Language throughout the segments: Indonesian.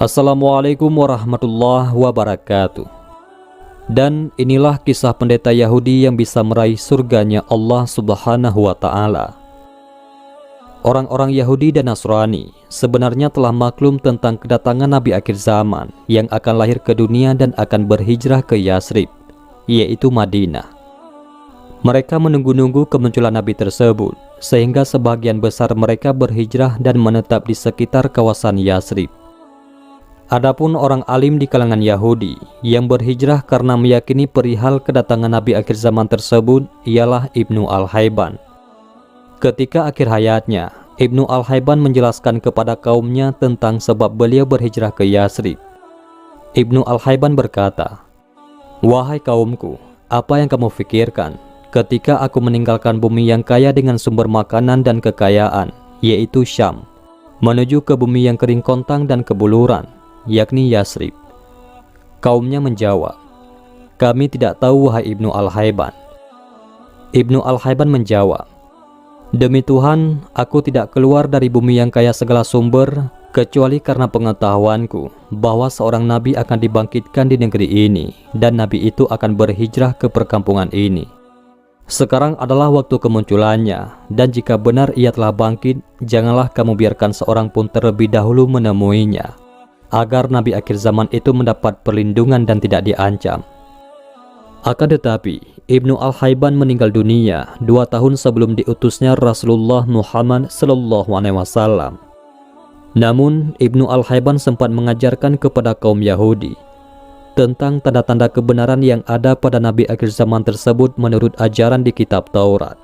Assalamualaikum warahmatullahi wabarakatuh. Dan inilah kisah pendeta Yahudi yang bisa meraih surganya Allah Subhanahu wa Ta'ala. Orang-orang Yahudi dan Nasrani sebenarnya telah maklum tentang kedatangan Nabi akhir zaman yang akan lahir ke dunia dan akan berhijrah ke Yasrib, yaitu Madinah. Mereka menunggu-nunggu kemunculan Nabi tersebut, sehingga sebagian besar mereka berhijrah dan menetap di sekitar kawasan Yasrib. Adapun orang alim di kalangan Yahudi yang berhijrah karena meyakini perihal kedatangan Nabi akhir zaman tersebut ialah Ibnu Al-Hayban. Ketika akhir hayatnya, Ibnu Al-Hayban menjelaskan kepada kaumnya tentang sebab beliau berhijrah ke Yasrib. Ibnu Al-Hayban berkata, "Wahai kaumku, apa yang kamu pikirkan ketika aku meninggalkan bumi yang kaya dengan sumber makanan dan kekayaan, yaitu Syam, menuju ke bumi yang kering kontang dan kebuluran, yakni Yasrib?" Kaumnya menjawab, "Kami tidak tahu, wahai Ibnu Al-Hayban." Ibnu Al-Hayban menjawab, "Demi Tuhan, aku tidak keluar dari bumi yang kaya segala sumber, kecuali karena pengetahuanku bahwa seorang nabi akan dibangkitkan di negeri ini, dan nabi itu akan berhijrah ke perkampungan ini. Sekarang adalah waktu kemunculannya, dan jika benar ia telah bangkit, janganlah kamu biarkan seorang pun terlebih dahulu menemuinya, agar nabi akhir zaman itu mendapat perlindungan dan tidak diancam." Akan tetapi, Ibnu Al-Hayban meninggal dunia 2 tahun sebelum diutusnya Rasulullah Muhammad SAW. Namun, Ibnu Al-Hayban sempat mengajarkan kepada kaum Yahudi tentang tanda-tanda kebenaran yang ada pada Nabi akhir zaman tersebut menurut ajaran di kitab Taurat.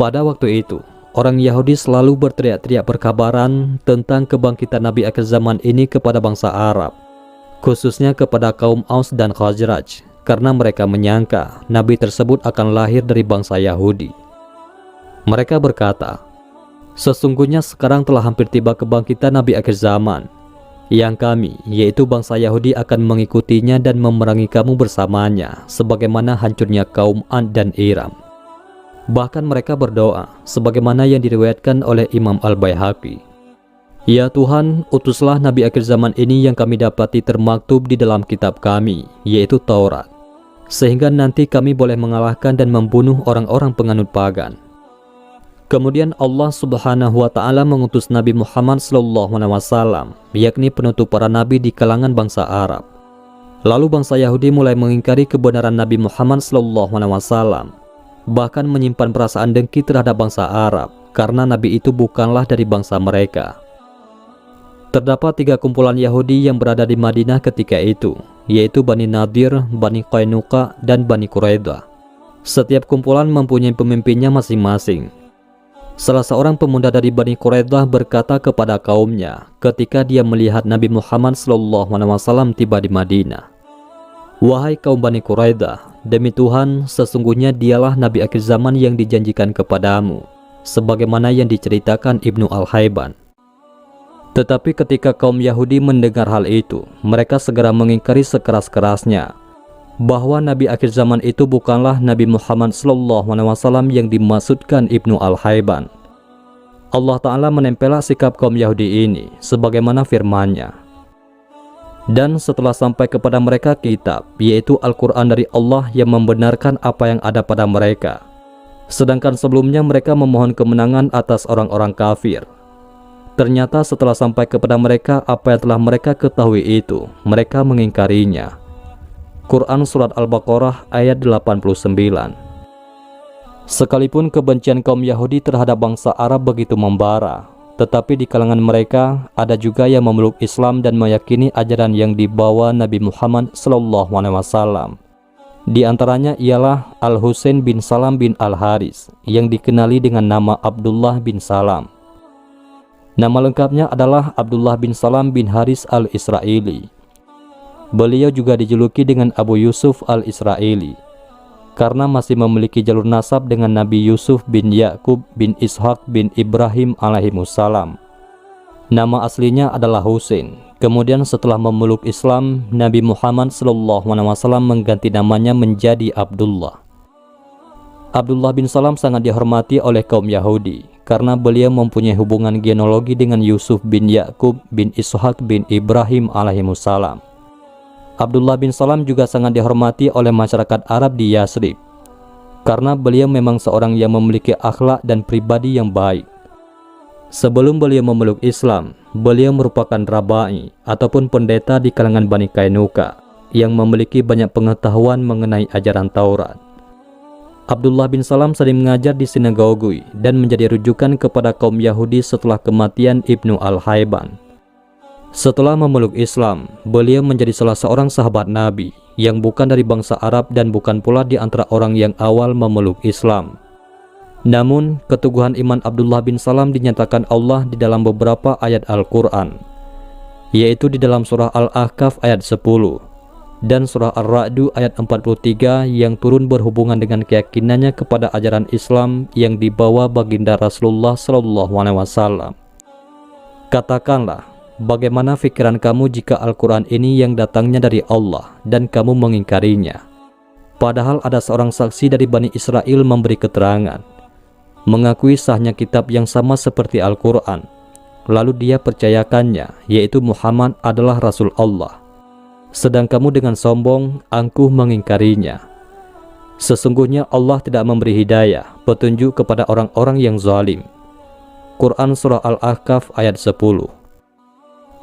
Pada waktu itu, orang Yahudi selalu berteriak-teriak perkabaran tentang kebangkitan Nabi akhir zaman ini kepada bangsa Arab, khususnya kepada kaum Aus dan Khazraj, karena mereka menyangka Nabi tersebut akan lahir dari bangsa Yahudi. Mereka berkata, "Sesungguhnya sekarang telah hampir tiba kebangkitan Nabi akhir zaman, yang kami, yaitu bangsa Yahudi, akan mengikutinya dan memerangi kamu bersamanya, sebagaimana hancurnya kaum Ad dan Iram." Bahkan mereka berdoa, sebagaimana yang diriwayatkan oleh Imam Al-Baihaqi, "Ya Tuhan, utuslah Nabi akhir zaman ini yang kami dapati termaktub di dalam kitab kami, yaitu Taurat, sehingga nanti kami boleh mengalahkan dan membunuh orang-orang penganut pagan." Kemudian Allah Subhanahu wa Ta'ala mengutus Nabi Muhammad SAW, yakni penutup para nabi di kalangan bangsa Arab. Lalu bangsa Yahudi mulai mengingkari kebenaran Nabi Muhammad SAW, bahkan menyimpan perasaan dengki terhadap bangsa Arab karena nabi itu bukanlah dari bangsa mereka. Terdapat 3 kumpulan Yahudi yang berada di Madinah ketika itu, yaitu Bani Nadir, Bani Qainuqa, dan Bani Quraidah. Setiap kumpulan mempunyai pemimpinnya masing-masing. Salah seorang pemuda dari Bani Quraidah berkata kepada kaumnya ketika dia melihat Nabi Muhammad SAW tiba di Madinah, "Wahai kaum Bani Quraidah, demi Tuhan, sesungguhnya dialah Nabi akhir zaman yang dijanjikan kepadamu, sebagaimana yang diceritakan Ibnu Al-Hayban." Tetapi ketika kaum Yahudi mendengar hal itu, mereka segera mengingkari sekeras-kerasnya bahwa Nabi akhir zaman itu bukanlah Nabi Muhammad SAW yang dimaksudkan Ibnu Al-Hayban. Allah Ta'ala menempelkan sikap kaum Yahudi ini sebagaimana firman-Nya, "Dan setelah sampai kepada mereka kitab, yaitu Al-Quran dari Allah yang membenarkan apa yang ada pada mereka, sedangkan sebelumnya mereka memohon kemenangan atas orang-orang kafir. Ternyata setelah sampai kepada mereka apa yang telah mereka ketahui itu, mereka mengingkarinya." Quran Surat Al-Baqarah ayat 89. Sekalipun kebencian kaum Yahudi terhadap bangsa Arab begitu membara, tetapi di kalangan mereka ada juga yang memeluk Islam dan meyakini ajaran yang dibawa Nabi Muhammad SAW. Di antaranya ialah Al-Husain bin Salam bin Al-Haris yang dikenali dengan nama Abdullah bin Salam. Nama lengkapnya adalah Abdullah bin Salam bin Haris Al-Israili. Beliau juga dijuluki dengan Abu Yusuf Al-Israili karena masih memiliki jalur nasab dengan Nabi Yusuf bin Yakub bin Ishaq bin Ibrahim alaihimussalam. Nama aslinya adalah Husain. Kemudian setelah memeluk Islam, Nabi Muhammad SAW mengganti namanya menjadi Abdullah. Abdullah bin Salam sangat dihormati oleh kaum Yahudi karena beliau mempunyai hubungan genealogi dengan Yusuf bin Yakub bin Ishaq bin Ibrahim alaihimussalam. Abdullah bin Salam juga sangat dihormati oleh masyarakat Arab di Yasrib, karena beliau memang seorang yang memiliki akhlak dan pribadi yang baik. Sebelum beliau memeluk Islam, beliau merupakan rabai ataupun pendeta di kalangan Bani Kainuka yang memiliki banyak pengetahuan mengenai ajaran Taurat. Abdullah bin Salam sering mengajar di sinagogi dan menjadi rujukan kepada kaum Yahudi setelah kematian Ibnu Al-Hayban. Setelah memeluk Islam, beliau menjadi salah seorang sahabat Nabi yang bukan dari bangsa Arab dan bukan pula di antara orang yang awal memeluk Islam. Namun, keteguhan iman Abdullah bin Salam dinyatakan Allah di dalam beberapa ayat Al-Quran, yaitu di dalam surah Al-Ahqaf ayat 10 dan surah Ar-Ra'du ayat 43 yang turun berhubungan dengan keyakinannya kepada ajaran Islam yang dibawa baginda Rasulullah SAW. Katakanlah, bagaimana pikiran kamu jika Al-Quran ini yang datangnya dari Allah dan kamu mengingkarinya? Padahal ada seorang saksi dari Bani Israel memberi keterangan, mengakui sahnya kitab yang sama seperti Al-Quran. Lalu dia percayakannya, yaitu Muhammad adalah Rasul Allah. Sedang kamu dengan sombong, angkuh mengingkarinya. Sesungguhnya Allah tidak memberi hidayah, petunjuk kepada orang-orang yang zalim. Quran Surah Al-Ahqaf ayat 10.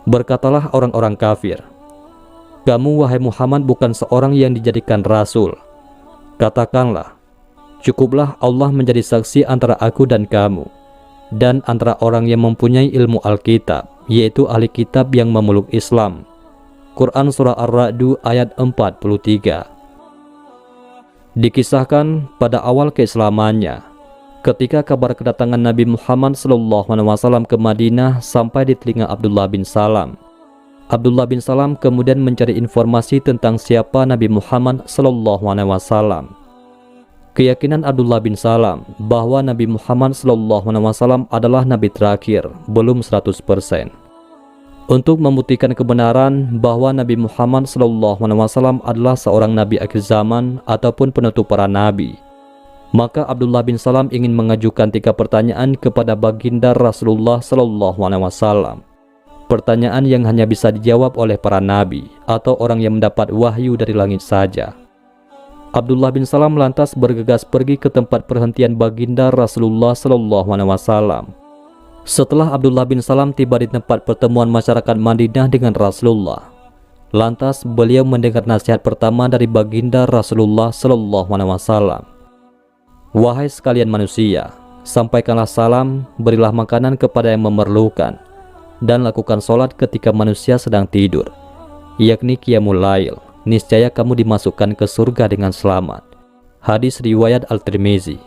Berkatalah orang-orang kafir, kamu wahai Muhammad bukan seorang yang dijadikan Rasul. Katakanlah, cukuplah Allah menjadi saksi antara aku dan kamu, dan antara orang yang mempunyai ilmu Alkitab, yaitu ahli kitab yang memeluk Islam. Quran Surah Ar-Ra'du ayat 43. Dikisahkan pada awal keislamannya, ketika kabar kedatangan Nabi Muhammad SAW ke Madinah sampai di telinga Abdullah bin Salam. Abdullah bin Salam kemudian mencari informasi tentang siapa Nabi Muhammad SAW. Keyakinan Abdullah bin Salam bahwa Nabi Muhammad SAW adalah Nabi terakhir belum 100%. Untuk membuktikan kebenaran bahwa Nabi Muhammad SAW adalah seorang Nabi akhir zaman ataupun penutup para Nabi, maka Abdullah bin Salam ingin mengajukan 3 pertanyaan kepada baginda Rasulullah SAW. Pertanyaan yang hanya bisa dijawab oleh para Nabi atau orang yang mendapat wahyu dari langit saja. Abdullah bin Salam lantas bergegas pergi ke tempat perhentian baginda Rasulullah SAW. Setelah Abdullah bin Salam tiba di tempat pertemuan masyarakat Madinah dengan Rasulullah, lantas beliau mendengar nasihat pertama dari baginda Rasulullah SAW. Wahai sekalian manusia, sampaikanlah salam, berilah makanan kepada yang memerlukan, dan lakukan sholat ketika manusia sedang tidur, yakni qiyamul lail. Niscaya kamu dimasukkan ke surga dengan selamat. Hadis riwayat Al-Tirmizi.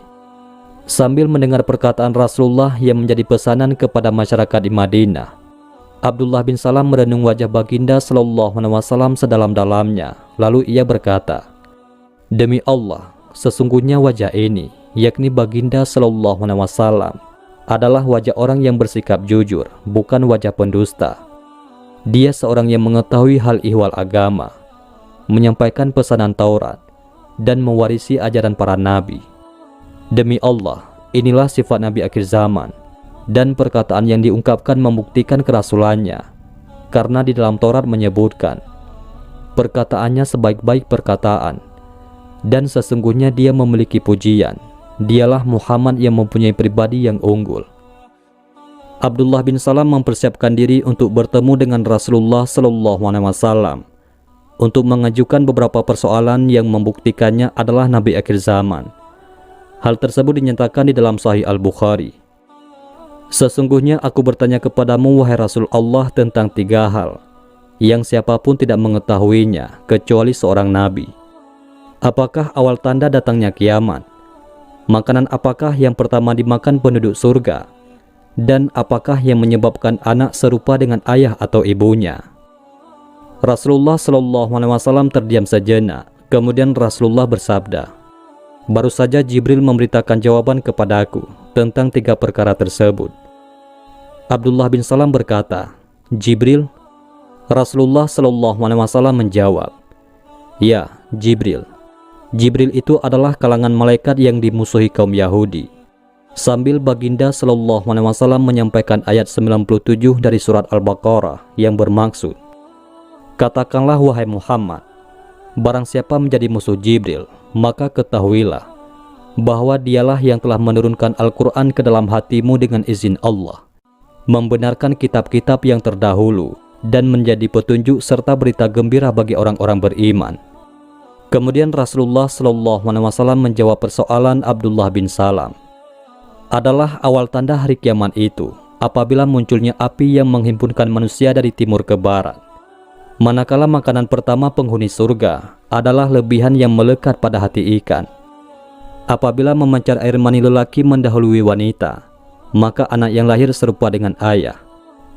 Sambil mendengar perkataan Rasulullah yang menjadi pesanan kepada masyarakat di Madinah, Abdullah bin Salam merenung wajah baginda SAW sedalam-dalamnya. Lalu ia berkata, demi Allah, sesungguhnya wajah ini, yakni baginda SAW, adalah wajah orang yang bersikap jujur, bukan wajah pendusta. Dia seorang yang mengetahui hal ihwal agama, menyampaikan pesanan Taurat, dan mewarisi ajaran para nabi. Demi Allah, inilah sifat Nabi akhir zaman, dan perkataan yang diungkapkan membuktikan kerasulannya, karena di dalam Taurat menyebutkan, perkataannya sebaik-baik perkataan, dan sesungguhnya dia memiliki pujian, dialah Muhammad yang mempunyai pribadi yang unggul. Abdullah bin Salam mempersiapkan diri untuk bertemu dengan Rasulullah SAW, untuk mengajukan beberapa persoalan yang membuktikannya adalah Nabi akhir zaman. Hal tersebut dinyatakan di dalam Sahih Al-Bukhari. Sesungguhnya aku bertanya kepadamu wahai Rasul Allah tentang 3 hal, yang siapapun tidak mengetahuinya kecuali seorang Nabi. Apakah awal tanda datangnya kiamat? Makanan apakah yang pertama dimakan penduduk surga? Dan apakah yang menyebabkan anak serupa dengan ayah atau ibunya? Rasulullah SAW terdiam sejenak. Kemudian Rasulullah bersabda, baru saja Jibril memberitakan jawaban kepadaku tentang 3 perkara tersebut. Abdullah bin Salam berkata, Jibril? Rasulullah SAW menjawab, ya, Jibril. Jibril itu adalah kalangan malaikat yang dimusuhi kaum Yahudi. Sambil baginda Shallallahu Alaihi Wasallam menyampaikan ayat 97 dari surat Al-Baqarah yang bermaksud, "Katakanlah wahai Muhammad, barang siapa menjadi musuh Jibril, maka ketahuilah bahwa dialah yang telah menurunkan Al-Quran ke dalam hatimu dengan izin Allah, membenarkan kitab-kitab yang terdahulu, dan menjadi petunjuk serta berita gembira bagi orang-orang beriman." Kemudian Rasulullah Shallallahu Alaihi Wasallam menjawab persoalan Abdullah bin Salam. Adalah awal tanda hari kiamat itu apabila munculnya api yang menghimpunkan manusia dari timur ke barat. Manakala makanan pertama penghuni surga adalah lebihan yang melekat pada hati ikan. Apabila memancar air mani lelaki mendahului wanita, maka anak yang lahir serupa dengan ayah.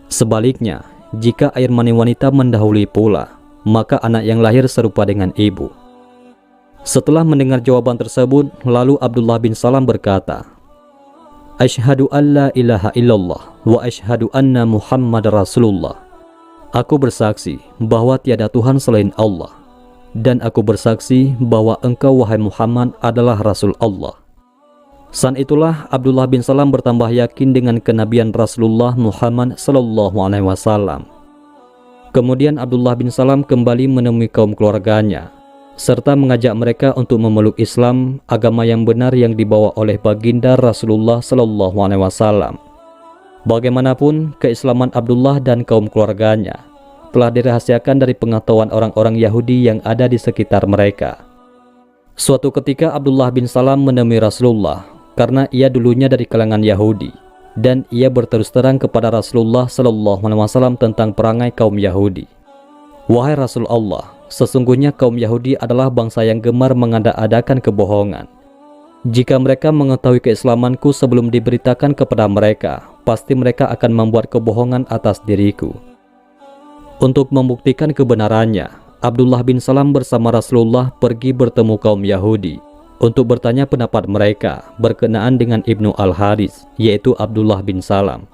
Sebaliknya, jika air mani wanita mendahului pula, maka anak yang lahir serupa dengan ibu. Setelah mendengar jawaban tersebut, lalu Abdullah bin Salam berkata, "Asyhadu an la ilaha illallah wa asyhadu anna Muhammad Rasulullah." Aku bersaksi bahwa tiada Tuhan selain Allah, dan aku bersaksi bahwa engkau wahai Muhammad adalah Rasul Allah. Saat itulah Abdullah bin Salam bertambah yakin dengan kenabian Rasulullah Muhammad Sallallahu Alaihi Wasallam. Kemudian Abdullah bin Salam kembali menemui kaum keluarganya, serta mengajak mereka untuk memeluk Islam, agama yang benar yang dibawa oleh baginda Rasulullah Sallallahu Alaihi Wasallam. Bagaimanapun, keislaman Abdullah dan kaum keluarganya telah dirahasiakan dari pengetahuan orang-orang Yahudi yang ada di sekitar mereka. Suatu ketika Abdullah bin Salam menemui Rasulullah karena ia dulunya dari kalangan Yahudi, dan ia berterus terang kepada Rasulullah Sallallahu Alaihi Wasallam tentang perangai kaum Yahudi. "Wahai Rasul Allah, sesungguhnya kaum Yahudi adalah bangsa yang gemar mengada-adakan kebohongan. Jika mereka mengetahui keislamanku sebelum diberitakan kepada mereka, pasti mereka akan membuat kebohongan atas diriku." Untuk membuktikan kebenarannya, Abdullah bin Salam bersama Rasulullah pergi bertemu kaum Yahudi untuk bertanya pendapat mereka berkenaan dengan Ibnu Al-Haris, yaitu Abdullah bin Salam.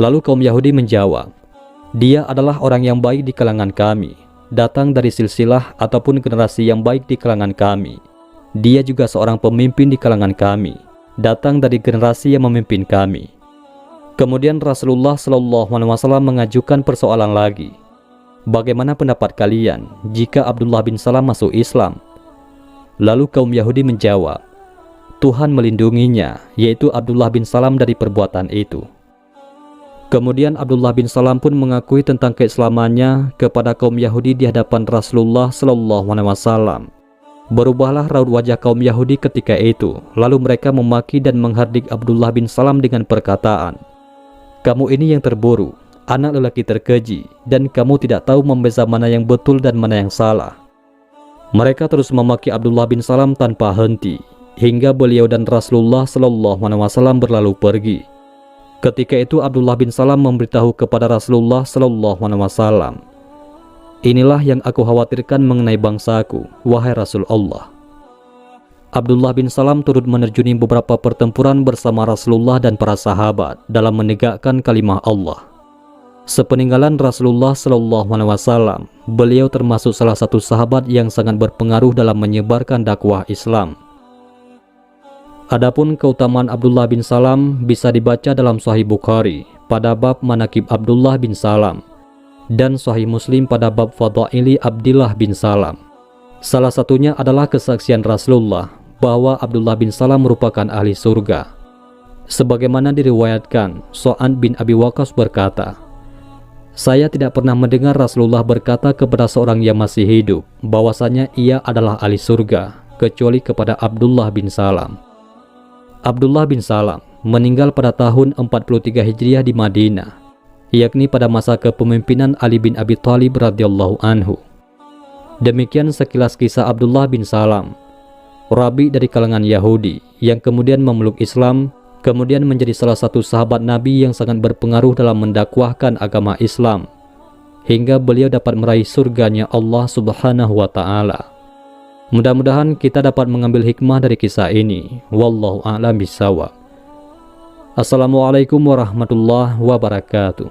Lalu kaum Yahudi menjawab, "Dia adalah orang yang baik di kalangan kami, datang dari silsilah ataupun generasi yang baik di kalangan kami. Dia juga seorang pemimpin di kalangan kami, datang dari generasi yang memimpin kami." Kemudian Rasulullah Shallallahu Alaihi Wasallam mengajukan persoalan lagi, "Bagaimana pendapat kalian jika Abdullah bin Salam masuk Islam?" Lalu kaum Yahudi menjawab, "Tuhan melindunginya, yaitu Abdullah bin Salam dari perbuatan itu." Kemudian Abdullah bin Salam pun mengakui tentang keislamannya kepada kaum Yahudi di hadapan Rasulullah Shallallahu Alaihi Wasallam. Berubahlah raut wajah kaum Yahudi ketika itu, lalu mereka memaki dan menghardik Abdullah bin Salam dengan perkataan, "Kamu ini yang terburuk, anak lelaki terkeji, dan kamu tidak tahu membeza mana yang betul dan mana yang salah." Mereka terus memaki Abdullah bin Salam tanpa henti, hingga beliau dan Rasulullah Shallallahu Alaihi Wasallam berlalu pergi. Ketika itu Abdullah bin Salam memberitahu kepada Rasulullah Shallallahu Alaihi Wasallam, "Inilah yang aku khawatirkan mengenai bangsaku, wahai Rasul Allah." Abdullah bin Salam turut menerjuni beberapa pertempuran bersama Rasulullah dan para sahabat dalam menegakkan kalimah Allah. Sepeninggalan Rasulullah Shallallahu Alaihi Wasallam, beliau termasuk salah satu sahabat yang sangat berpengaruh dalam menyebarkan dakwah Islam. Adapun keutamaan Abdullah bin Salam bisa dibaca dalam Sahih Bukhari pada bab Manaqib Abdullah bin Salam dan Sahih Muslim pada bab Fadaili Abdillah bin Salam. Salah satunya adalah kesaksian Rasulullah bahwa Abdullah bin Salam merupakan ahli surga. Sebagaimana diriwayatkan, Sa'ad bin Abi Waqqas berkata, "Saya tidak pernah mendengar Rasulullah berkata kepada seorang yang masih hidup bahwasanya ia adalah ahli surga, kecuali kepada Abdullah bin Salam." Abdullah bin Salam meninggal pada tahun 43 Hijriah di Madinah, yakni pada masa kepemimpinan Ali bin Abi Thalib radhiyallahu anhu. Demikian sekilas kisah Abdullah bin Salam, rabi dari kalangan Yahudi yang kemudian memeluk Islam, kemudian menjadi salah satu sahabat Nabi yang sangat berpengaruh dalam mendakwahkan agama Islam, hingga beliau dapat meraih surganya Allah Subhanahu wa Ta'ala. Mudah-mudahan kita dapat mengambil hikmah dari kisah ini. Wallahu a'lam bishawab. Assalamualaikum warahmatullahi wabarakatuh.